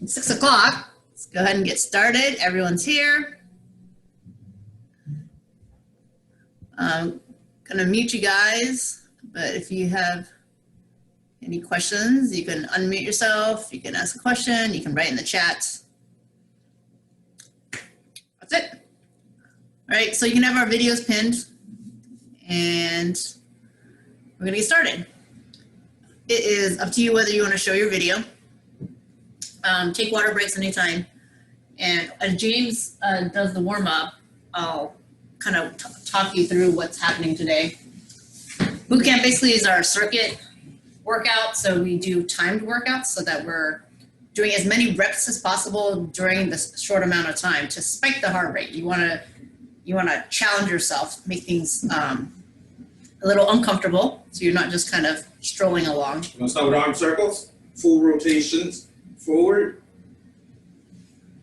It's 6 o'clock. Let's go ahead and get started. Everyone's here. I'm gonna mute you guys, but if you have any questions, you can unmute yourself, you can ask a question, you can write in the chat. That's it. All right, so you can have our videos pinned and we're gonna get started. It is up to you whether you wanna show your video. Take water breaks anytime. And as James does the warm up, I'll kind of talk you through what's happening today. Bootcamp basically is our circuit workout. So we do timed workouts so that we're doing as many reps as possible during this short amount of time to spike the heart rate. You wanna challenge yourself, make things a little uncomfortable so you're not just kind of strolling along. You wanna start with arm circles, full rotations, forward,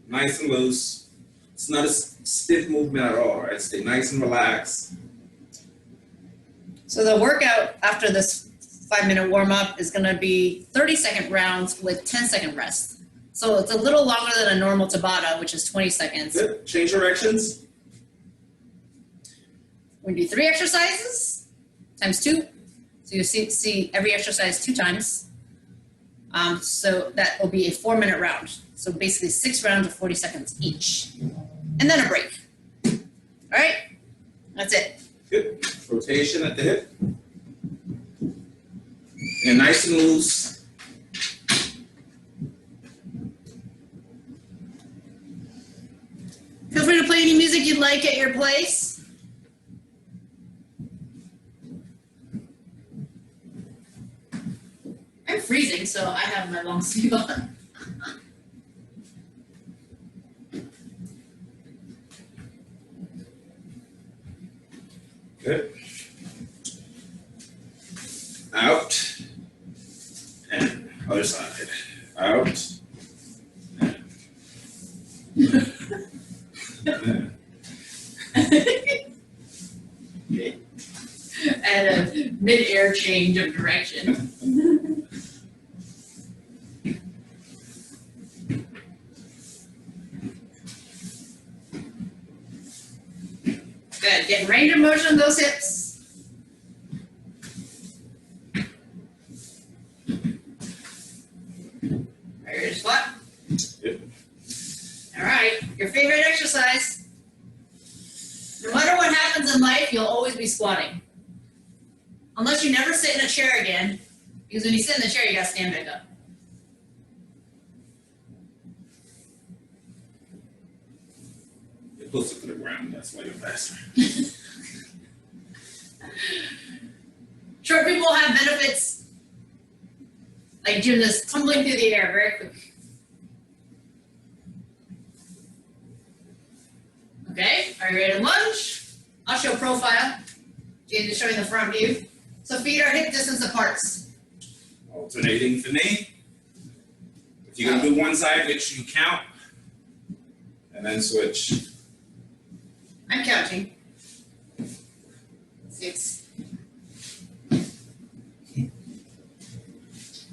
nice and loose. It's not a stiff movement at all, right? Stay nice and relaxed. So the workout after this 5-minute warm up is gonna be 30-second rounds with 10-second rest. So it's a little longer than a normal Tabata, which is 20 seconds. Good. Change directions. We do 3 exercises times 2. So you see every exercise 2 times. So that will be a 4-minute round. So basically 6 rounds of 40 seconds each. And then a break. All right, that's it. Good. Rotation at the hip. And nice and loose. Feel free to play any music you'd like at your place. I'm freezing, so I have my long sleeve on. Good. Out. And other side. Out. At a mid-air change of direction. Good, get range of motion in those hips. Ready to squat? Yep. All right, your favorite exercise. No matter what happens in life, you'll always be squatting. Unless you never sit in a chair again, because when you sit in the chair, you gotta stand back up. You're closer to the ground, that's why you're faster. Short people have benefits, like doing this tumbling through the air very quick. Okay, are you ready to lunge? I'll show profile. James is showing the front view. So feet are hip distance apart. Alternating the knee. If you're gonna do one side, make sure you count. And then switch. I'm counting. 6. I'm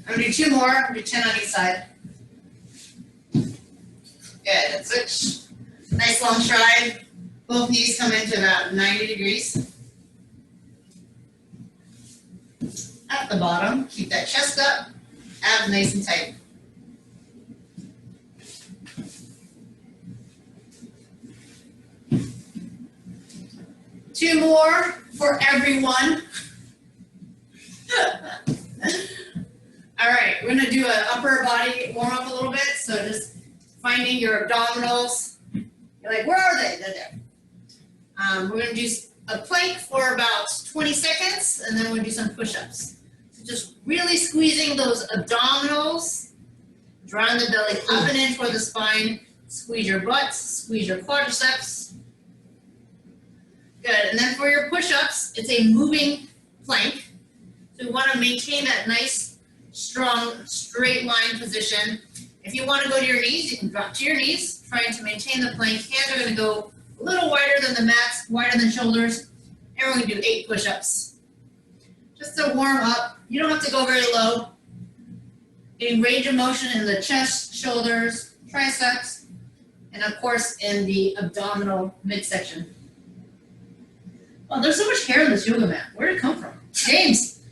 gonna do 2 more. I'm gonna do 10 on each side. Good, and switch. Nice long stride. Both knees come into about 90 degrees. At the bottom, keep that chest up, abs nice and tight. Two more for everyone. All right, we're gonna do an upper body warm up a little bit. So just finding your abdominals. You're like, where are they? They're there. We're gonna do a plank for about 20 seconds, and then we're gonna do some push-ups. So just really squeezing those abdominals, drawing the belly up and in toward the spine. Squeeze your butt, squeeze your quadriceps. Good, and then for your push-ups, it's a moving plank. So we wanna maintain that nice, strong, straight line position. If you wanna go to your knees, you can drop to your knees, trying to maintain the plank. Hands are gonna go a little wider than the mats, wider than shoulders. And we're gonna do 8 push-ups. Just to warm up. You don't have to go very low. Getting range of motion in the chest, shoulders, triceps, and of course in the abdominal midsection. Oh, there's so much hair in this yoga mat. Where did it come from? James,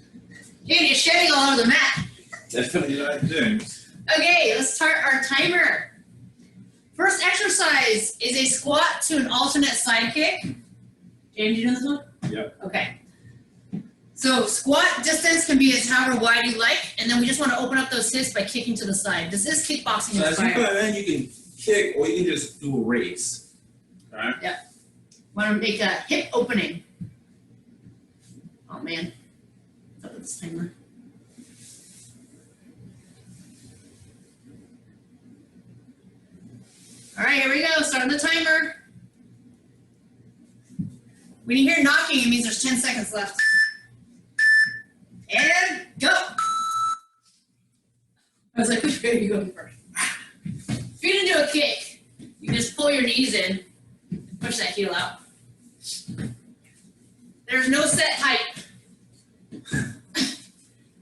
you're shedding all over the mat. Definitely not James. Okay, let's start our timer. First exercise is a squat to an alternate side kick. James, you know this one? Yep. Okay. So squat distance can be as however wide you like, and then we just want to open up those hips by kicking to the side. This is kickboxing So as you inspired. come in, you can kick or you can just do a raise. Alright? Want to make a hip opening. Oh man, what's up with this timer? All right, here we go. Start the timer. When you hear knocking, it means there's 10 seconds left. And go. I was like, which way are you going first? If you're gonna do a kick, you can just pull your knees in, push that heel out. There's no set height.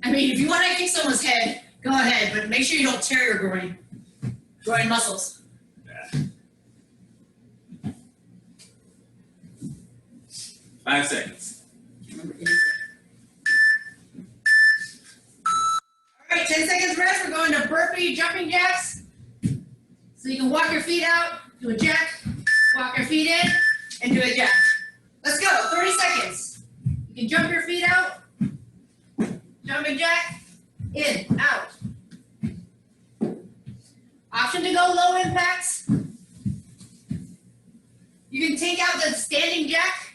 I mean, if you want to kick someone's head, go ahead, but make sure you don't tear your groin muscles. 5 seconds. All right, 10 seconds rest. We're going to burpee jumping jacks. So you can walk your feet out, do a jack, walk your feet in, and do a jack. Let's go, 30 seconds. You can jump your feet out, jumping jack, in, out. Option to go low impacts. You can take out the standing jack.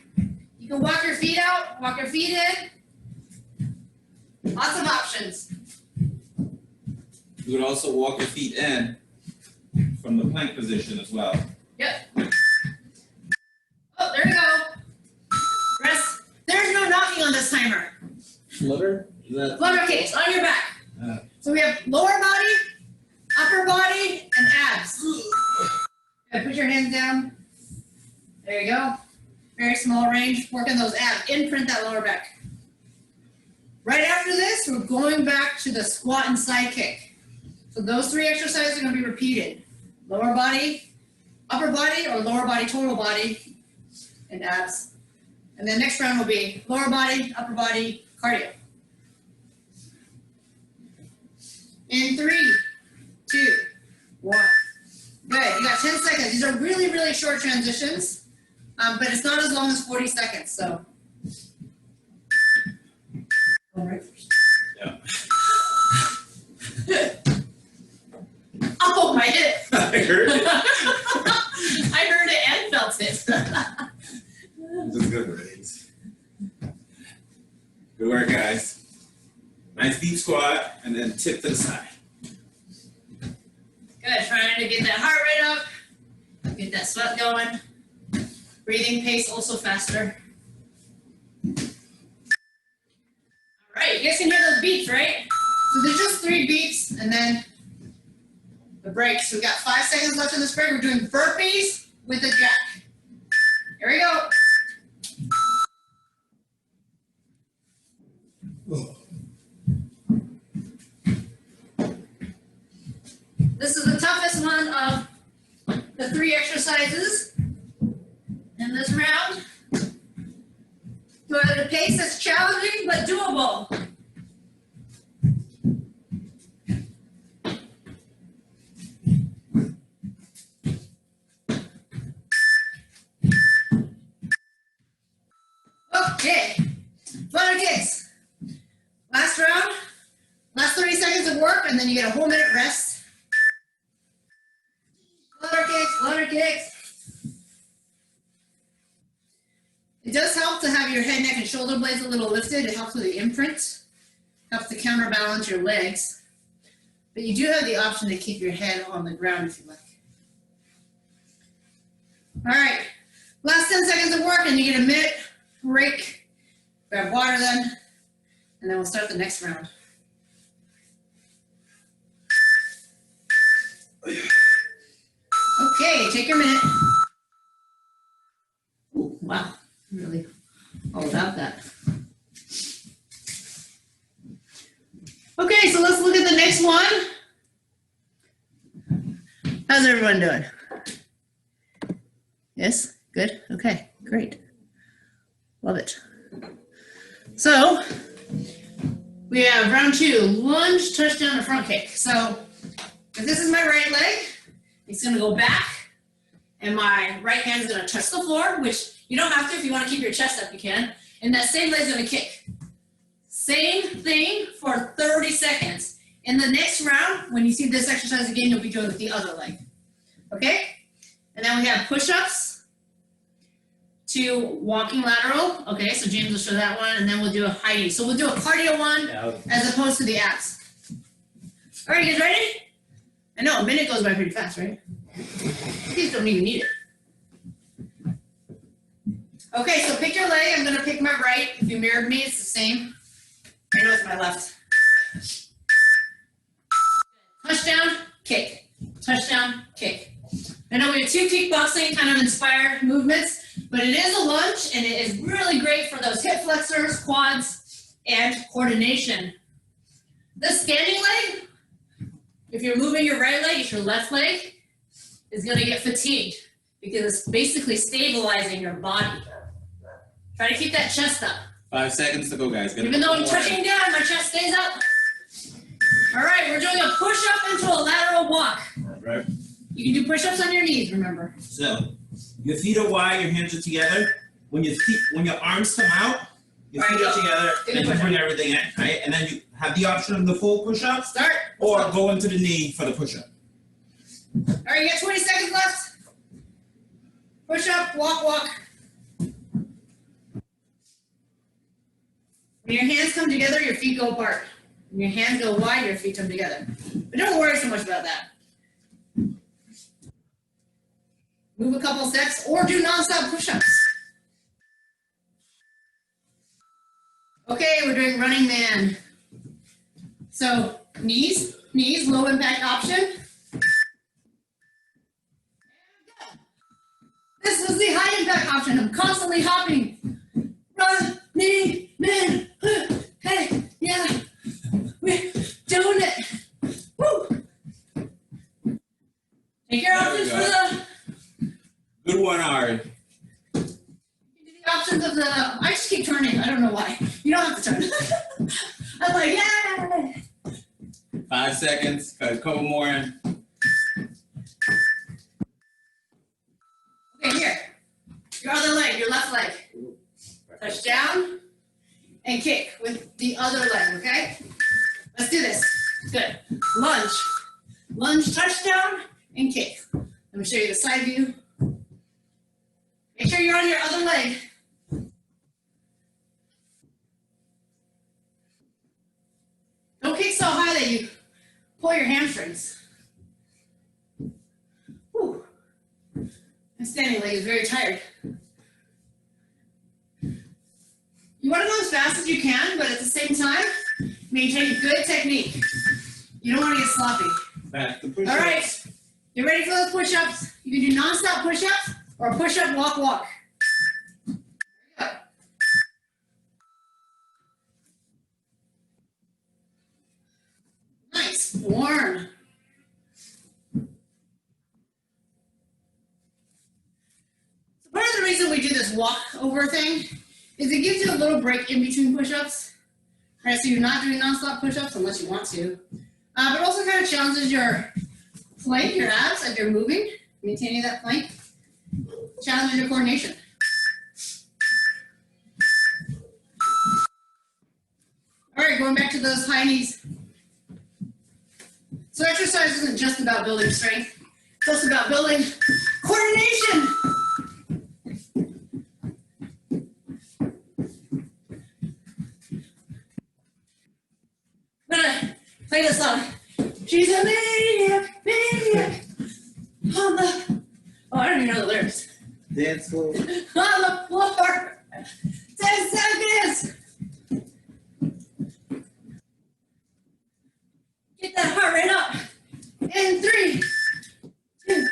You can walk your feet out, walk your feet in. Lots of options. You would also walk your feet in from the plank position as well. Yep. Oh, there you go. Rest. There's no knocking on this timer. Flutter? Is that? Flutter kicks on your back. So we have lower body, upper body, and abs. Okay, put your hands down. There you go. Very small range. Working those abs. Imprint that lower back. Right after this, we're going back to the squat and side kick. So those 3 exercises are going to be repeated. Lower body, upper body, or lower body, total body, and abs. And then next round will be lower body, upper body, cardio. In 3, 2, 1. Good, you got 10 seconds. These are really, really short transitions, but it's not as long as 40 seconds, so. All right. Yeah. Oh, my hip. I heard it. I heard it and felt it. Just good raise. Good work, guys. Nice deep squat and then tip to the side. Good, trying to get that heart rate up, get that sweat going. Breathing pace also faster. All right, you guys can hear those beeps, right? So there's just 3 beeps and then the break. So we got 5 seconds left in this break. We're doing burpees with a jack. Here we go. This is the toughest one of the 3 exercises in this round. Do it at a pace that's challenging but doable. Okay, flutter kicks. Last round, last 30 seconds of work, and then you get a whole minute rest. Flutter kicks, flutter kicks. It does help to have your head, neck, and shoulder blades a little lifted. It helps with the imprint, helps to counterbalance your legs. But you do have the option to keep your head on the ground if you like. All right, last 10 seconds of work, and you get a minute break. Grab water then, and then we'll start the next round. Okay, take your minute. Ooh, wow, really all about that. Okay, so let's look at the next one. How's everyone doing? Yes, good, okay, great. Love it. So we have round 2, lunge, touchdown, and front kick. So if this is my right leg, it's gonna go back, and my right hand is gonna touch the floor, which you don't have to. If you wanna keep your chest up, you can. And that same leg's gonna kick. Same thing for 30 seconds. In the next round, when you see this exercise again, you'll be doing it with the other leg. Okay? And then we have push-ups to walking lateral. Okay, so James will show that one, and then we'll do a high knee. So we'll do a cardio one as opposed to the abs. All right, you guys ready? I know, a minute goes by pretty fast, right? These don't even need it. Okay, so pick your leg. I'm gonna pick my right. If you mirrored me, it's the same. I know it's my left. Touchdown, kick. Touchdown, kick. I know we have 2 kickboxing kind of inspired movements, but it is a lunge, and it is really great for those hip flexors, quads, and coordination. The standing leg, if you're moving your right leg, if your left leg is gonna get fatigued because it's basically stabilizing your body. Try to keep that chest up. 5 seconds to go, guys. Even though I'm touching down, my chest stays up. All right, we're doing a push-up into a lateral walk. Right. You can do push-ups on your knees, remember. So your feet are wide, your hands are together. When your arms come out, your feet are together, and you bring everything in, right? And then you have the option of the full push-up. Start. Or go into the knee for the push-up. All right, you got 20 seconds left. Push-up, walk. When your hands come together, your feet go apart. When your hands go wide, your feet come together. But don't worry so much about that. Move a couple steps or do non-stop push-ups. Okay, we're doing running man. So knees, low impact option. This was the high impact option. I'm constantly hopping. Run, knee, man. Hey, yeah. We're doing it. Woo. Take your options for the. Good one, Ari. The options of the. I just keep turning. I don't know why. You don't have to turn. I'm like, yeah. 5 seconds. Got a couple more in. Okay, here. Your other leg, your left leg. Touch down and kick with the other leg, okay? Let's do this. Good. Lunge. Lunge, touchdown, and kick. Let me show you the side view. Make sure you're on your other leg. Don't kick so high that you pull your hamstrings. Whew. My standing leg is very tired. You want to go as fast as you can, but at the same time, maintain good technique. You don't want to get sloppy. Back to push-ups. All right, you ready for those push-ups? You can do non-stop push-ups or push-up, walk. Go. Nice, warm. So part of the reason we do this walk-over thing is it gives you a little break in between push-ups. All right, so you're not doing non-stop push-ups unless you want to. But also kind of challenges your plank, your abs, as you're moving, maintaining that plank. Challenges your coordination. All right, going back to those high knees. So exercise isn't just about building strength. It's also about building coordination. I'm gonna play this song. She's a maniac. On the, oh, I don't even know the lyrics. Dance floor. On the floor. 10 seconds. Get that heart rate up. In 3, 2,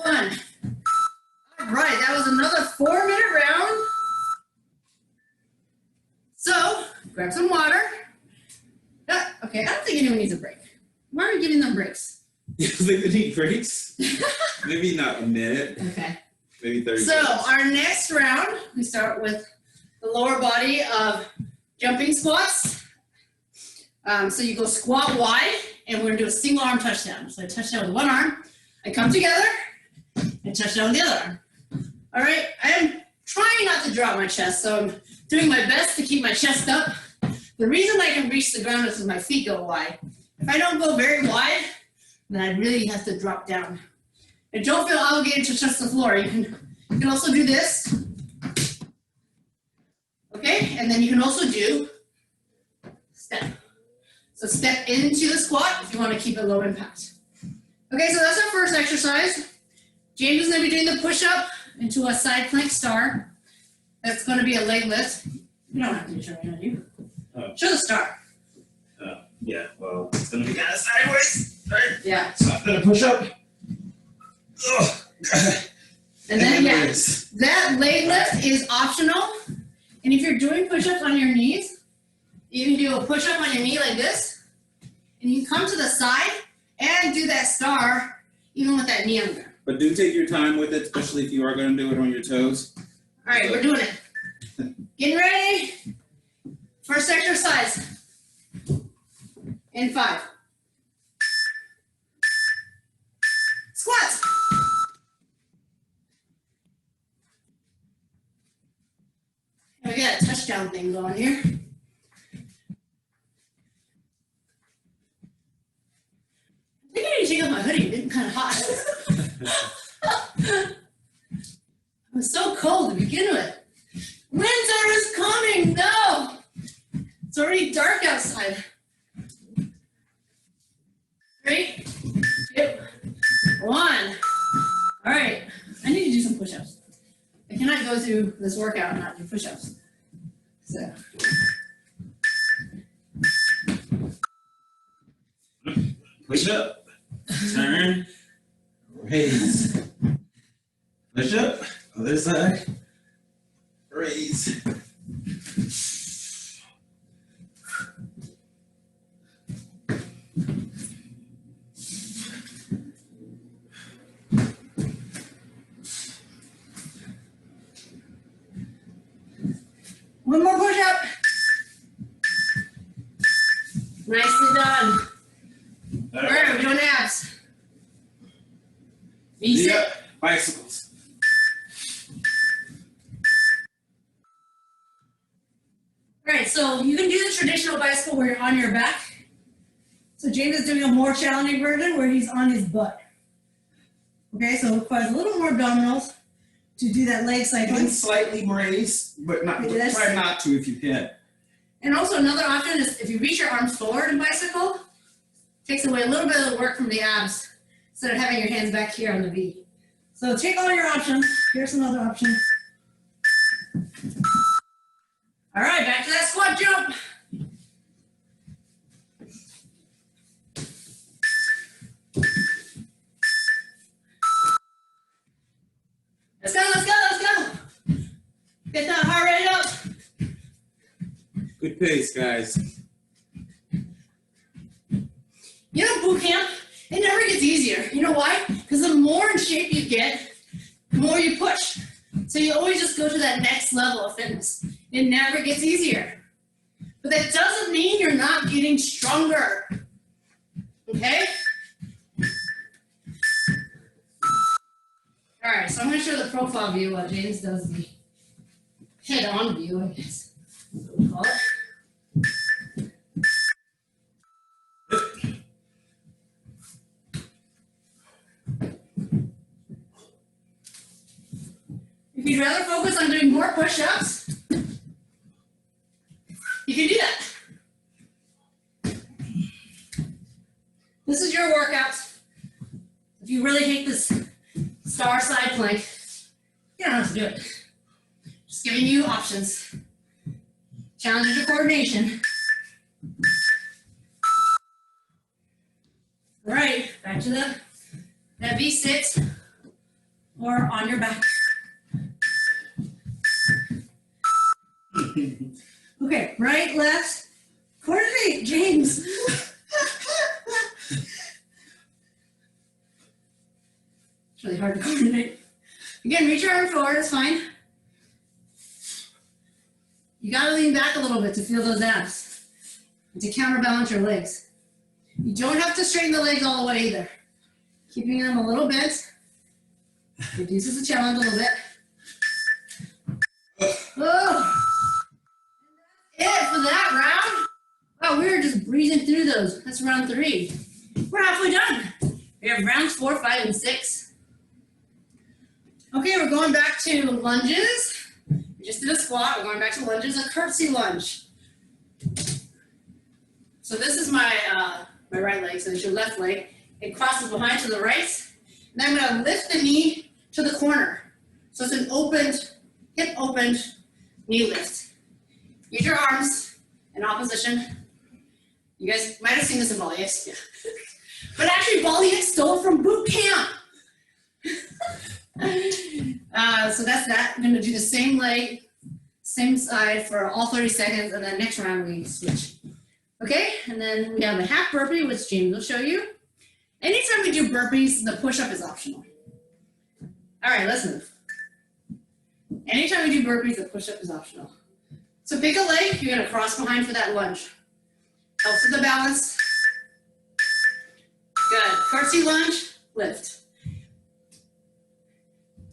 1. All right, that was another 4-minute round. So, grab some water. Okay, I don't think anyone needs a break. Why are we giving them breaks? They could need breaks. Maybe not a minute, Okay. maybe 30 So seconds. our next round, we start with the lower body of jumping squats. So you go squat wide, and we're gonna do a single arm touchdown. So I touch down with one arm, I come together, and touch down with the other arm. All right, I am trying not to drop my chest, so I'm doing my best to keep my chest up. The reason I can reach the ground is because my feet go wide. If I don't go very wide, then I really have to drop down. And don't feel obligated to touch the floor. You can also do this. Okay, and then you can also do step. So step into the squat if you want to keep it low impact. Okay, so that's our first exercise. James is going to be doing the push-up into a side plank star. That's going to be a leg lift. You don't have to show me, do you? Oh. Show the star. Yeah, well, it's gonna be kind of sideways, right? Yeah. So I'm gonna push up. Ugh. And then, yeah, this. that leg lift is optional. And if you're doing push-ups on your knees, you can do a push-up on your knee like this. And you can come to the side and do that star, even with that knee on there. But do take your time with it, especially if you are going to do it on your toes. All right, we're doing it. Getting ready. First exercise. In 5. Squats. We got a touchdown thing going here. I think I need to take off my hoodie. It's getting kind of hot. It was so cold to begin with. Winter is coming. No. It's already dark outside. 3, 2, 1. All right. I need to do some push-ups. I cannot go through this workout and not do push-ups. So. Push up, turn, raise. Push up, other side, raise. One more push-up. Nicely done. All right, we're doing abs. V-sit. Yep, bicycles. All right, so you can do the traditional bicycle where you're on your back. So James is doing a more challenging version where he's on his butt. Okay, so it requires a little more abdominals to do that leg You cycling. can slightly raise, but not, Yes. try not to if you can. And also another option is if you reach your arms forward in bicycle, takes away a little bit of the work from the abs instead of having your hands back here on the V. So take all your options. Here's another option. All right, back to that squat jump. Let's go, let's go, let's go. Get that heart rate up. Good pace, guys. You know, boot camp, it never gets easier. You know why? Because the more in shape you get, the more you push. So you always just go to that next level of fitness. It never gets easier. But that doesn't mean you're not getting stronger. Okay? All right, so I'm going to show the profile view while James does the head-on view, I guess. That's what we call it. If you'd rather focus on doing more push-ups, you can do that. This is your workout. If you really hate this star side plank, you don't have to do it. Just giving you options. Challenge your coordination. All right, back to that V-sit or on your back. Okay, right, left, coordinate, James. really hard to coordinate. Again, reach your arm forward, it's fine. You gotta lean back a little bit to feel those abs and to counterbalance your legs. You don't have to straighten the legs all the way either. Keeping them a little bent reduces the challenge a little bit. Oh, and that's it for that round. Wow, we were just breezing through those. That's round 3. We're halfway done. We have rounds 4, 5, and 6. Okay, we're going back to lunges. We just did a squat. We're going back to lunges. A curtsy lunge. So this is my my right leg. So it's your left leg. It crosses behind to the right. And then I'm going to lift the knee to the corner. So it's an opened, hip opened knee lift. Use your arms in opposition. You guys might have seen this in Bali. Yes. But actually, Bali stole from Bootcamp. So that's that. I'm going to do the same leg, same side for all 30 seconds, and then next round we switch. Okay, and then we have a half burpee, which James will show you. Anytime we do burpees, the push-up is optional. All right, let's move. Anytime we do burpees, the push-up is optional. So pick a leg, you're gonna cross behind for that lunge. Helps with the balance. Good, curtsy lunge, lift.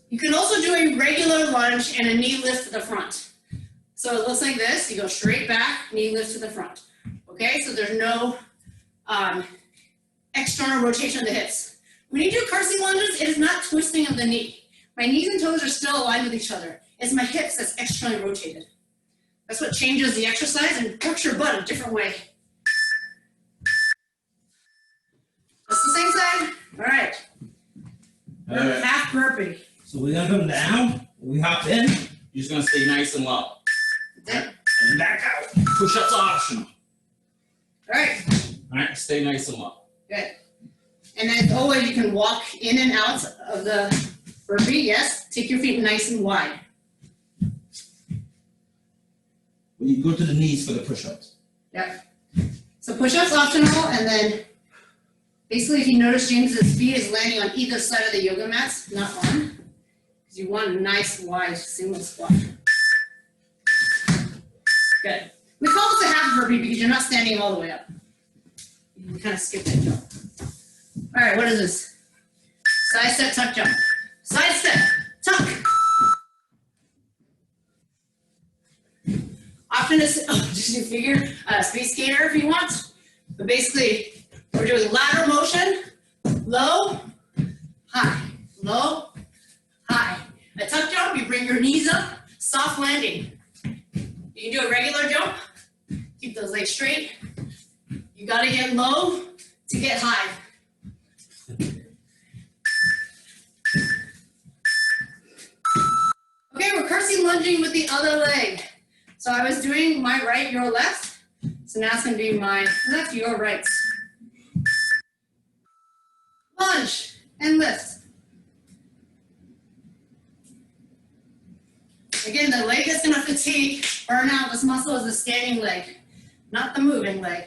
You can also do a regular lunge and a knee lift to the front. So it looks like this, you go straight back, knee lift to the front. Okay, so there's no external rotation of the hips. When you do curtsy lunges, it is not twisting of the knee. My knees and toes are still aligned with each other. It's my hips that's externally rotated. That's what changes the exercise and works your butt a different way. That's the same side. All right. Half burpee. So we're gonna come down, we hop in, you're just gonna stay nice and low. That's it. And back out. Push-ups are optional. All right. All right, stay nice and low. Good. And as always, you can walk in and out of the burpee. Yes. Take your feet nice and wide. You go to the knees for the push-ups. Yep. So push-ups optional, and then basically if you notice James's feet is landing on either side of the yoga mats, not on, because you want a nice wide single squat. Good. We call this a half burpee because you're not standing all the way up. You kind of skip that jump. All right, what is this? Side step, tuck jump. Side step, tuck. Option is, just you figure, space skater if you want. But basically, we're doing lateral motion, low, high, low, high. A tuck jump, you bring your knees up, soft landing. You can do a regular jump, keep those legs straight. You gotta get low to get high. Okay, we're curtsy lunging with the other leg. So I was doing my right, your left. So now it's gonna be my left, your right. Lunge and lift. Again, the leg is gonna fatigue, burn out. This muscle is the standing leg, not the moving leg.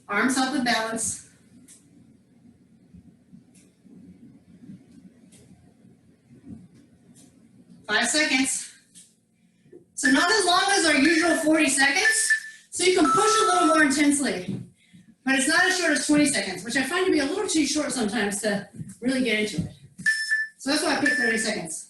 Arms help with balance. Five seconds. So not as long as our usual 40 seconds, so you can push a little more intensely. But it's not as short as 20 seconds, which I find to be a little too short sometimes to really get into it. So that's why I picked 30 seconds.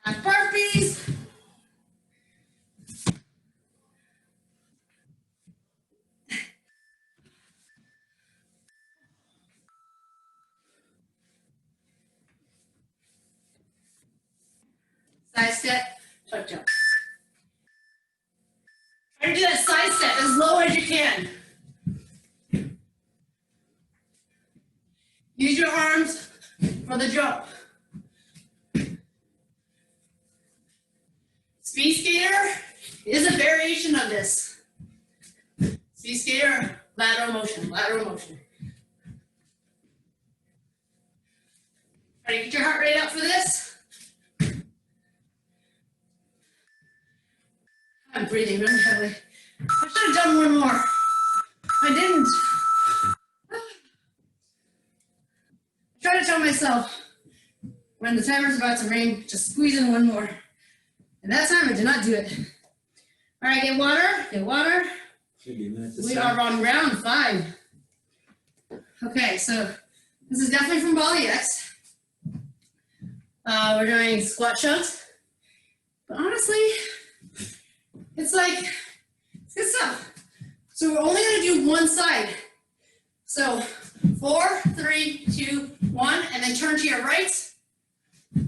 Half burpees. Side step, tuck jump. Try to do that side step as low as you can. Use your arms for the jump. Speed skater is a variation of this. Speed skater, lateral motion, lateral motion. Try to get your heart rate up for this. I'm breathing really heavily. I should have done one more. I didn't. I try to tell myself when the timer's about to ring, just squeeze in one more. And that time I did not do it. All right, get water, get water. We are on round 5. Okay, so this is definitely from Bali X. We're doing squat shows. But honestly, it's good stuff. So we're only gonna do one side. So 4, 3, 2, 1, and then turn to your right.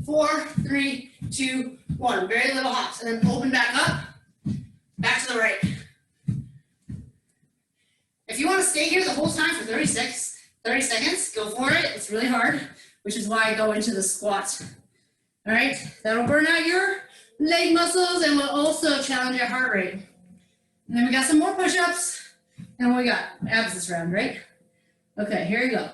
4, 3, 2, 1. Very little hops, and then open back up, back to the right. If you want to stay here the whole time for 30 seconds, go for it. It's really hard, which is why I go into the squat. All right, that'll burn out your leg muscles and will also challenge your heart rate. And then we got some more push-ups, and we got abs this round, right? Okay, here you go.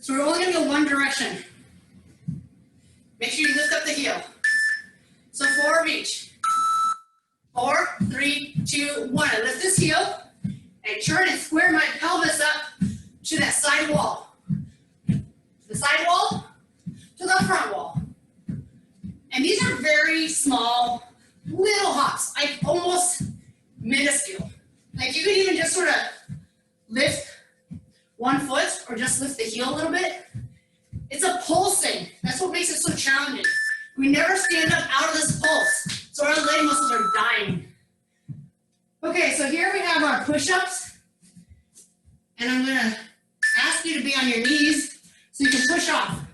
So we're only gonna go one direction. Make sure you lift up the heel. So 4 of each. 4, 3, 2, 1. I lift this heel and turn and square my pelvis up to that side wall. The side wall to the front wall. And these are very small, little hops, like almost minuscule. Like you could even just sort of lift one foot or just lift the heel a little bit. It's a pulsing. That's what makes it so challenging. We never stand up out of this pulse, so our leg muscles are dying. Okay, so here we have our push-ups, and I'm gonna ask you to be on your knees so you can push off.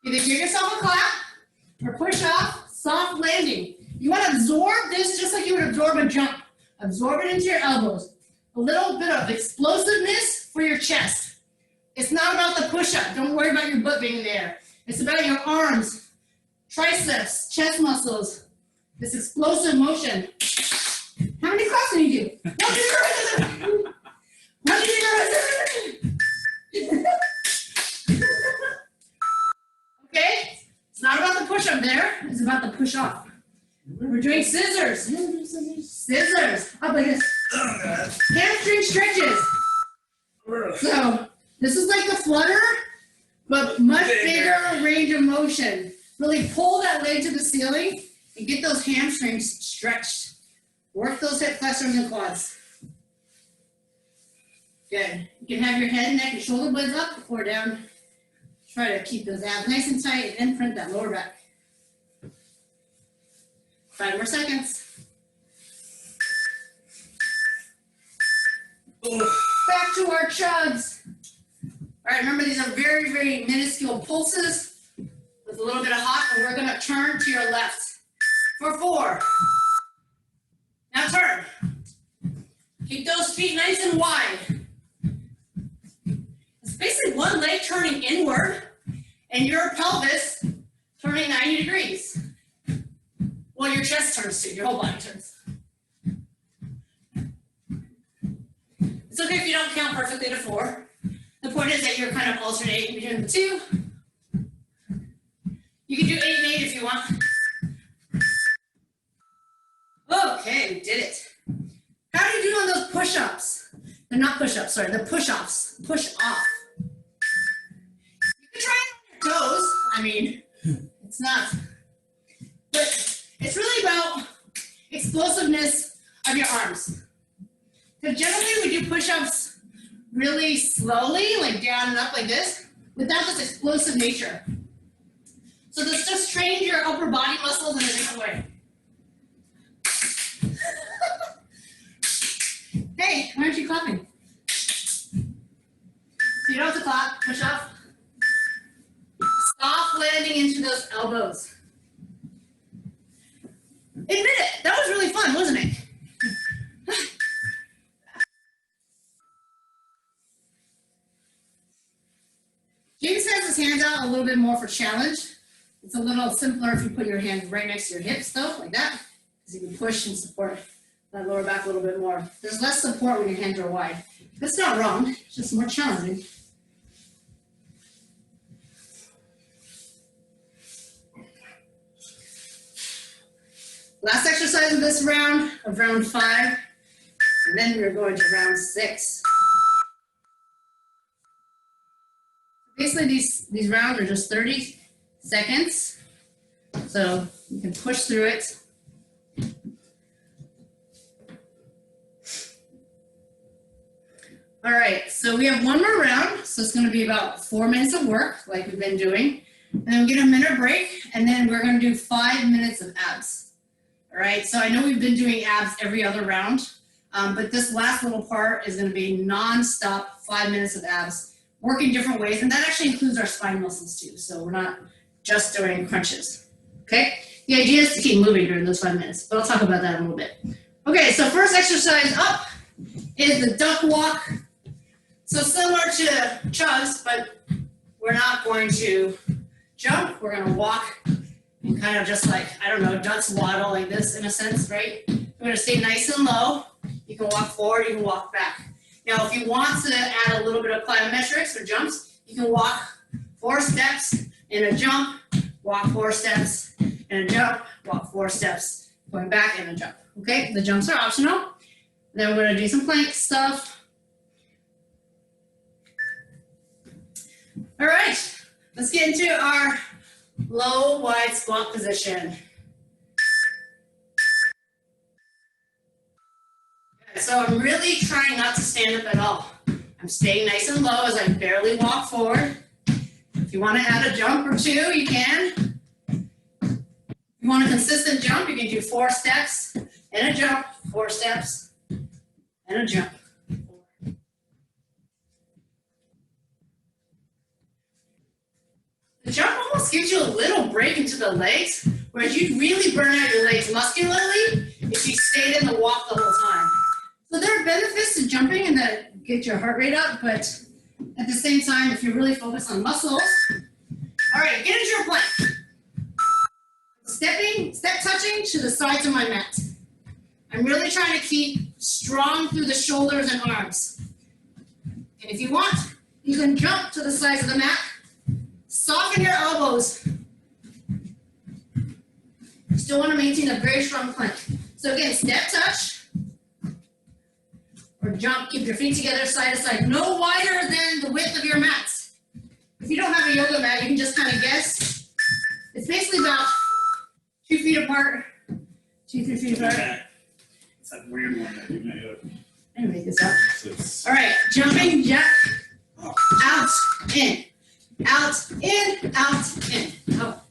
Either give yourself a clap or push off, soft landing. You wanna absorb this just like you would absorb a jump. Absorb it into your elbows. A little bit of explosiveness for your chest. It's not about the push-up. Don't worry about your butt being in the air. It's about your arms, triceps, chest muscles, this explosive motion. How many claps can you do? Okay, it's not about the push-up there. It's about the push-off. We're doing scissors. Scissors. Up like this. Hamstring stretches. So this is like the flutter, but much bigger range of motion. Really pull that leg to the ceiling and get those hamstrings stretched. Work those hip flexors and quads. Good. You can have your head, neck, and shoulder blades up or down. Try to keep those abs nice and tight and print that lower back. 5 more seconds. Back to our chugs. All right, remember these are very, very minuscule pulses with a little bit of hop, and we're gonna turn to your left for 4. Now turn. Keep those feet nice and wide. It's basically one leg turning inward and your pelvis turning 90 degrees. Well, your chest turns too, your whole body turns. It's okay if you don't count perfectly to 4. The point is that you're kind of alternating between the two. You can do 8 and 8 if you want. Okay, we did it. How do you do on those push-ups? They're not push-ups, sorry, they're push-offs. Push off. You can try it on your toes. I mean, it's not. But it's really about explosiveness of your arms. Because generally we do push-ups really slowly, like down and up like this, without this explosive nature. So this just trains your upper body muscles in a different way. Hey, why aren't you clapping? So you don't have to clap, push off. Soft landing into those elbows. Admit it, that was really fun, wasn't it? James has his hands out a little bit more for challenge. It's a little simpler if you put your hands right next to your hips though, like that, because you can push and support that lower back a little bit more. There's less support when your hands are wide. That's not wrong, it's just more challenging. Last exercise of this round, of round 5, and then we're going to round 6. Basically, these rounds are just 30 seconds, so you can push through it. All right, so we have one more round, so it's going to be about 4 minutes of work, like we've been doing, and then we'll get a minute break, and then we're going to do 5 minutes of abs. All right, so I know we've been doing abs every other round, but this last little part is going to be non-stop 5 minutes of abs, working different ways, and that actually includes our spine muscles too, so we're not just doing crunches, okay? The idea is to keep moving during those 5 minutes, but I'll talk about that in a little bit. Okay, so first exercise up is the duck walk. So similar to chugs, but we're not going to jump, we're going to walk and kind of just like, I don't know, ducks waddle like this in a sense, right? We're going to stay nice and low. You can walk forward, you can walk back. Now, if you want to add a little bit of plyometrics or jumps, you can walk 4 steps in a jump, walk 4 steps in a jump, walk 4 steps, going back in a jump. Okay, the jumps are optional. Then we're going to do some plank stuff. All right, let's get into our low wide squat position. So I'm really trying not to stand up at all. I'm staying nice and low as I barely walk forward. If you want to add a jump or 2, you can. If you want a consistent jump, you can do 4 steps and a jump, 4 steps and a jump. The jump almost gives you a little break into the legs, whereas you'd really burn out your legs muscularly if you stayed in the walk the whole time. So there are benefits to jumping and that get your heart rate up, but at the same time, if you're really focused on muscles, all right, get into your plank. Step touching to the sides of my mat. I'm really trying to keep strong through the shoulders and arms. And if you want, you can jump to the sides of the mat. Soften your elbows. You still want to maintain a very strong plank. So again, step touch or jump. Keep your feet together side to side. No wider than the width of your mat. If you don't have a yoga mat, you can just kind of guess. It's basically about 2 feet apart. 2, 3 feet apart. It's that weird one that you made up. Let me make this up. All right, jumping jack. Out, in. Out, in, out, in. Out.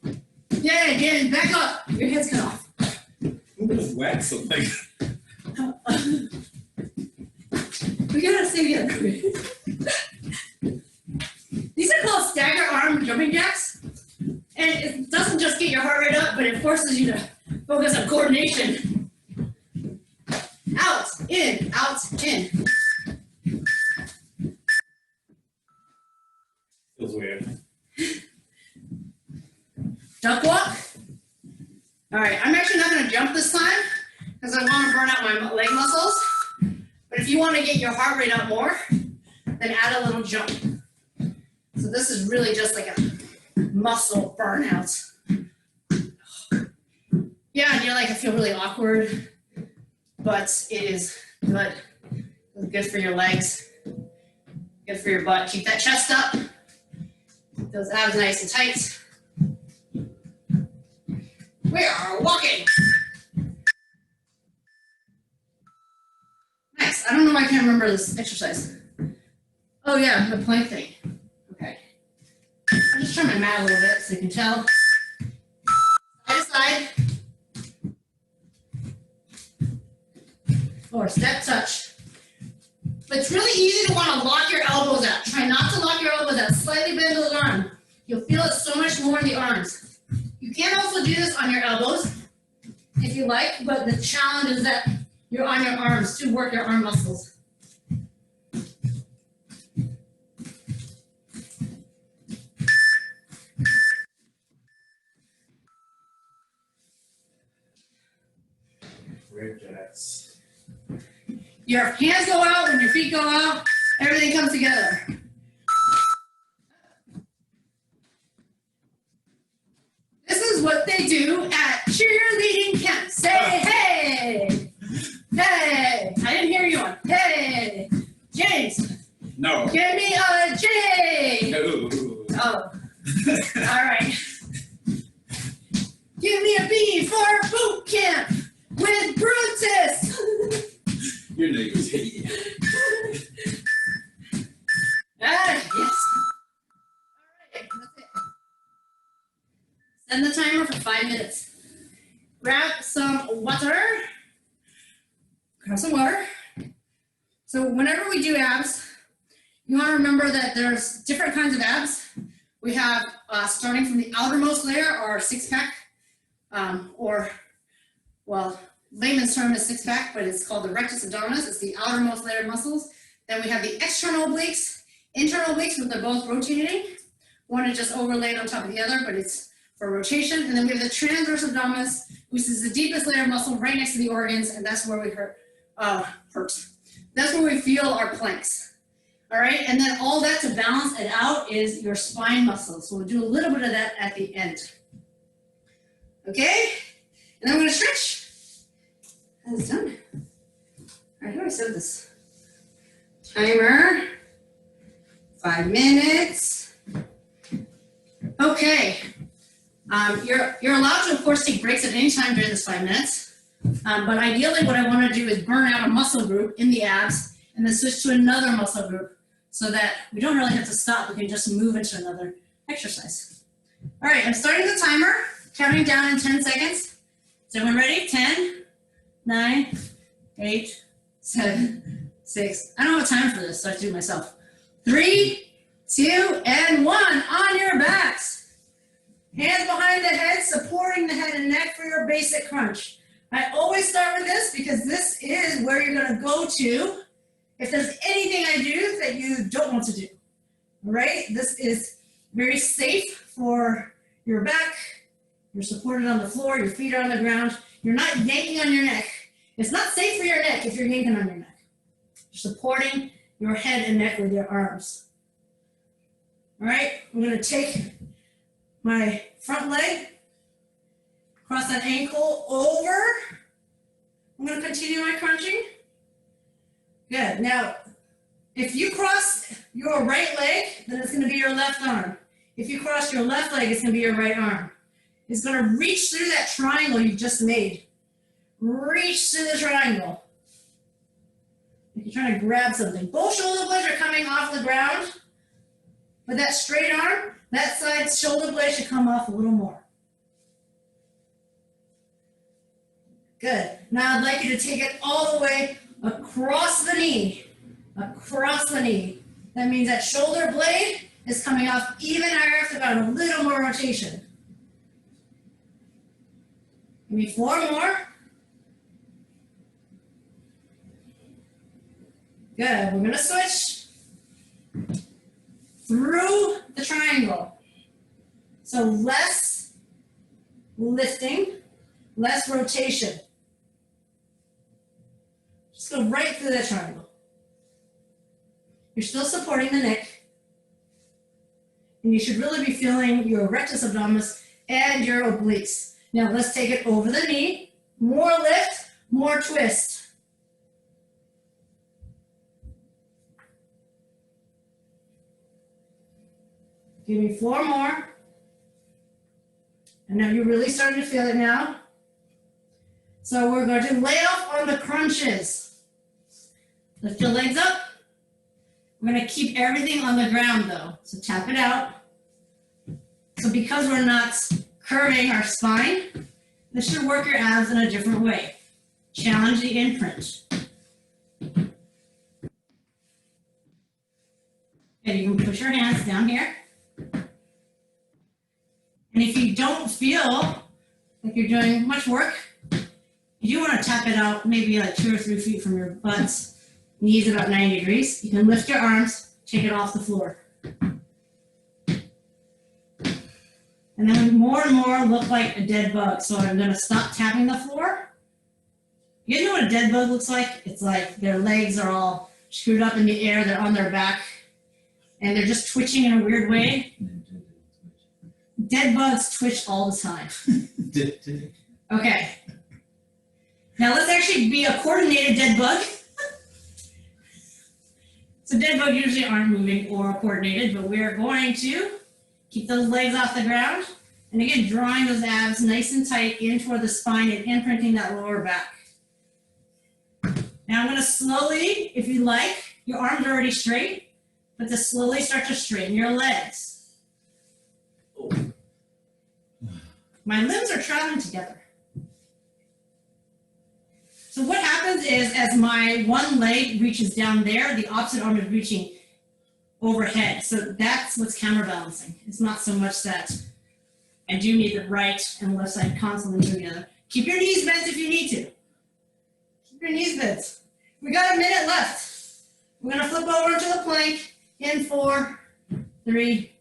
Yeah, again, back up. Your head's cut off. It's wet, so like. We gotta say it again. These are called stagger arm jumping jacks. And it doesn't just get your heart rate up, but it forces you to focus on coordination. Out, in, out, in. Feels weird. Duck walk. All right, I'm actually not gonna jump this time because I wanna burn out my leg muscles. But if you wanna get your heart rate up more, then add a little jump. So this is really just like a muscle burnout. Yeah, and you're like, I feel really awkward, but it is good. It's good for your legs, good for your butt. Keep that chest up. Keep those abs nice and tight. We are walking. Nice. I don't know why I can't remember this exercise. Oh yeah, the plank thing. Okay. I'll just turn my mat a little bit so you can tell. Side to side. Or step touch. But it's really easy to want to lock your elbows out. Try not to lock your elbows out. Slightly bend those arms. You'll feel it so much more in the arms. You can also do this on your elbows if you like, but the challenge is that you're on your arms to work your arm muscles. Great jacks. Your hands go out when your feet go out, everything comes together. This is what they do at cheerleading camp. Say hey! Hey! I didn't hear you on. Hey! James, No. give me a J! No. Oh. All right. Give me a B for boot camp with Brutus. Your name is hideous. Yes. All right, that's it. Set the timer for 5 minutes. Grab some water. So whenever we do abs, you want to remember that there's different kinds of abs. We have starting from the outermost layer, or six-pack, or, well, layman's term is six-pack, but it's called the rectus abdominis. It's the outermost layer of muscles. Then we have the external obliques, internal obliques, but they're both rotating. One is just overlaid on top of the other, but it's for rotation. And then we have the transverse abdominis, which is the deepest layer of muscle right next to the organs, and that's where we hurt. That's where we feel our planks. All right, and then all that to balance it out is your spine muscles. So we'll do a little bit of that at the end. Okay, and then I'm gonna stretch. That's done. All right, how do I set this? Timer, 5 minutes. Okay, you're allowed to, of course, take breaks at any time during this 5 minutes. But ideally what I want to do is burn out a muscle group in the abs and then switch to another muscle group so that we don't really have to stop. We can just move into another exercise. All right, I'm starting the timer, counting down in 10 seconds. Is everyone ready? 10, 9, 8, 7, 6. I don't have a timer for this, so I have to do it myself. 3, 2, and 1. On your backs. Hands behind the head, supporting the head and neck for your basic crunch. I always start with this because this is where you're going to go to if there's anything I do that you don't want to do. All right? This is very safe for your back. You're supported on the floor. Your feet are on the ground. You're not yanking on your neck. It's not safe for your neck if you're yanking on your neck. You're supporting your head and neck with your arms. All right? I'm going to take my front leg, cross that ankle over. I'm going to continue my crunching. Good. Now, if you cross your right leg, then it's going to be your left arm. If you cross your left leg, it's going to be your right arm. It's going to reach through that triangle you just made. Reach through the triangle. Like you're trying to grab something. Both shoulder blades are coming off the ground. But that straight arm, that side shoulder blade should come off a little more. Good. Now I'd like you to take it all the way across the knee. Across the knee. That means that shoulder blade is coming off even higher off the ground. A little more rotation. Give me 4 more. Good. We're going to switch through the triangle. So less lifting, less rotation. Just go right through that triangle. You're still supporting the neck. And you should really be feeling your rectus abdominis and your obliques. Now let's take it over the knee. More lift, more twist. Give me 4 more. And now you're really starting to feel it now. So we're going to lay off on the crunches. Lift your legs up. We're going to keep everything on the ground though. So tap it out. So because we're not curving our spine, this should work your abs in a different way. Challenge the imprint. And you can push your hands down here. And if you don't feel like you're doing much work, you do want to tap it out maybe like 2 or 3 feet from your butts, knees about 90 degrees. You can lift your arms, take it off the floor. And then more and more look like a dead bug. So I'm going to stop tapping the floor You guys know what a dead bug looks like? It's like their legs are all screwed up in the air, they're on their back, and they're just twitching in a weird way. Dead bugs twitch all the time. Okay. Now let's actually be a coordinated dead bug. So dead bugs usually aren't moving or coordinated, but we're going to keep those legs off the ground. And again, drawing those abs nice and tight in toward the spine and imprinting that lower back. Now I'm gonna slowly, if you like, your arms are already straight, but to slowly start to straighten your legs. My limbs are traveling together. So what happens is, as my one leg reaches down there, the opposite arm is reaching overhead. So that's what's counterbalancing. It's not so much that I do need the right and left side constantly moving together. Keep your knees bent if you need to. Keep your knees bent. We got a minute left. We're gonna flip over into the plank in 4, 3,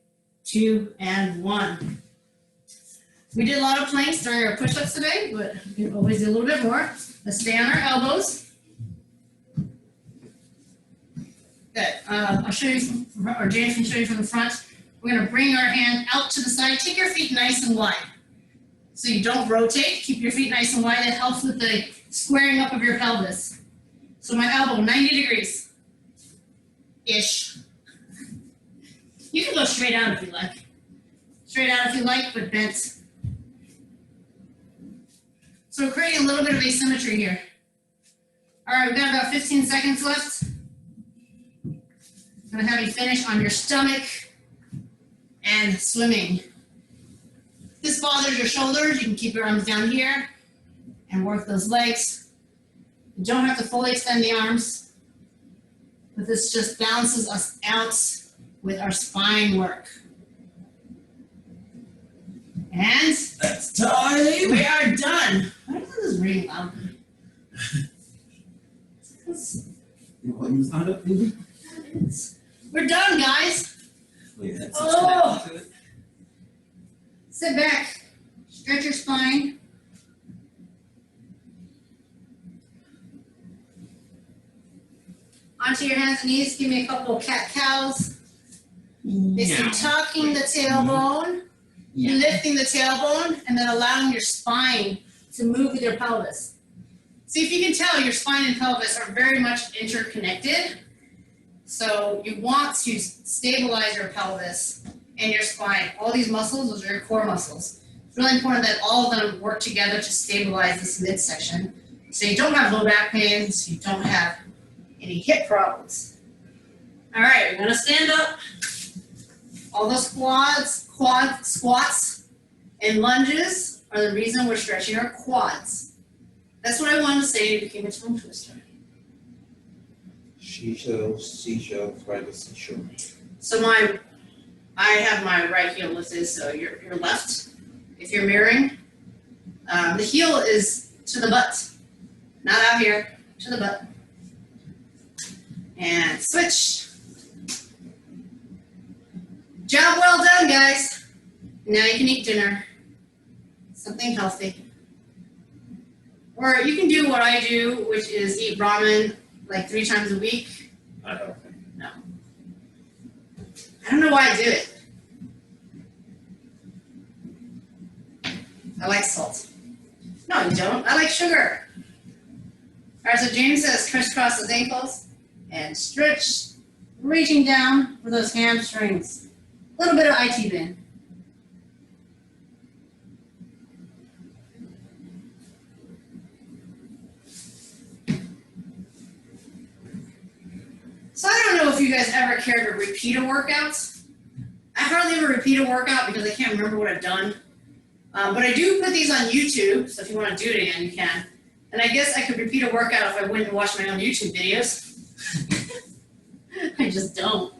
2, and 1. We did a lot of planks during our push-ups today, but we can always do a little bit more. Let's stay on our elbows. Good. I'll show you, or James can show you from the front. We're gonna bring our hand out to the side. Take your feet nice and wide. So you don't rotate. Keep your feet nice and wide. That helps with the squaring up of your pelvis. So my elbow, 90 degrees. Ish. You can go straight out if you like. Straight out if you like, but bent. So we're creating a little bit of asymmetry here. All right, we've got about 15 seconds left. I'm gonna have you finish on your stomach and swimming. If this bothers your shoulders, you can keep your arms down here and work those legs. You don't have to fully extend the arms, but this just balances us out with our spine work. And That's time. we are done. Why does this ring loud? We're done, guys. Wait, that's Oh. to it. Sit back, stretch your spine. Onto your hands and knees, give me a couple of cat-cows. Basically tucking the tailbone, lifting the tailbone, and then allowing your spine to move with your pelvis. See, if you can tell, your spine and pelvis are very much interconnected. So you want to stabilize your pelvis and your spine. All these muscles, those are your core muscles. It's really important that all of them work together to stabilize this midsection. So you don't have low back pains, you don't have any hip problems. All right, we're gonna stand up. All those squats, and lunges are the reason we're stretching our quads. That's what I wanted to say, it became a tongue twister. Seashell, fly the seashell. So I have my right heel lifted, so your left, if you're mirroring, the heel is to the butt, not out here, to the butt. And switch. Job well done, guys. Now you can eat dinner, something healthy. Or you can do what I do, which is eat ramen like 3 times a week. I don't think. No. I don't know why I do it. I like salt. No, you don't. I like sugar. All right, so James says crisscross his ankles and stretch, reaching down for those hamstrings. A little bit of IT bend. So I don't know if you guys ever care to repeat a workout. I hardly ever repeat a workout because I can't remember what I've done. But I do put these on YouTube, so if you want to do it again, you can. And I guess I could repeat a workout if I went and watched my own YouTube videos. I just don't.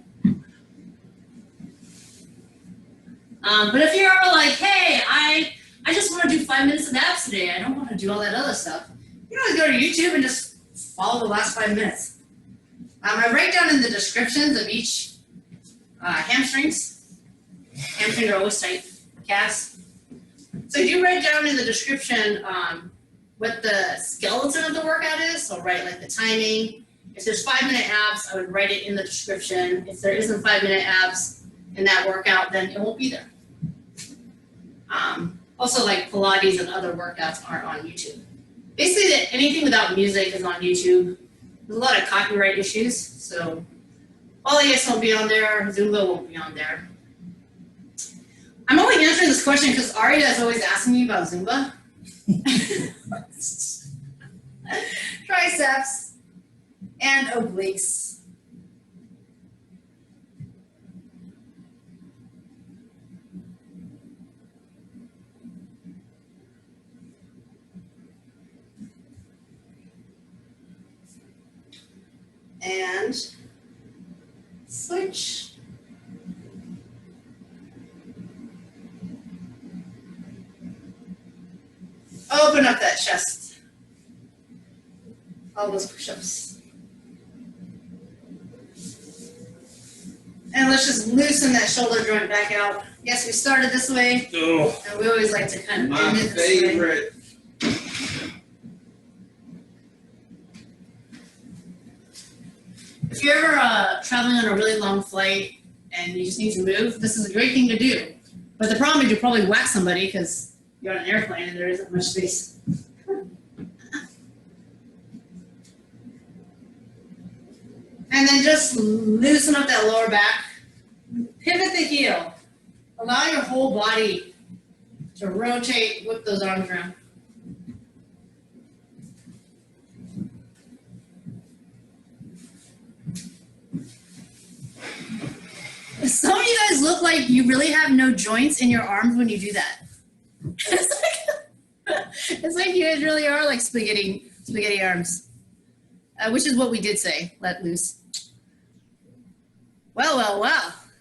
But if you're like, hey, I just want to do 5 minutes of abs today, I don't want to do all that other stuff, you can always go to YouTube and just follow the last 5 minutes. I write down in the descriptions of each hamstrings. Hamstrings are always tight, calves. So you write down in the description what the skeleton of the workout is, so write like the timing. If there's 5-minute abs, I would write it in the description. If there isn't 5-minute abs in that workout, then it won't be there. Also, like Pilates and other workouts aren't on YouTube. Basically, anything without music is on YouTube. There's a lot of copyright issues, so Pilates won't be on there, Zumba won't be on there. I'm only answering this question because Aria is always asking me about Zumba. Triceps and obliques. And switch. Open up that chest. All those push-ups. And let's just loosen that shoulder joint back out. Yes, we started this way, Oh, and we always like to kind of My end it this way. favorite. If you're ever traveling on a really long flight and you just need to move, this is a great thing to do. But the problem is you'll probably whack somebody because you're on an airplane and there isn't much space. And then just loosen up that lower back. Pivot the heel. Allow your whole body to rotate, whip those arms around. Some of you guys look like you really have no joints in your arms when you do that. It's like you guys really are like spaghetti arms, which is what we did say, let loose. Well, well, well.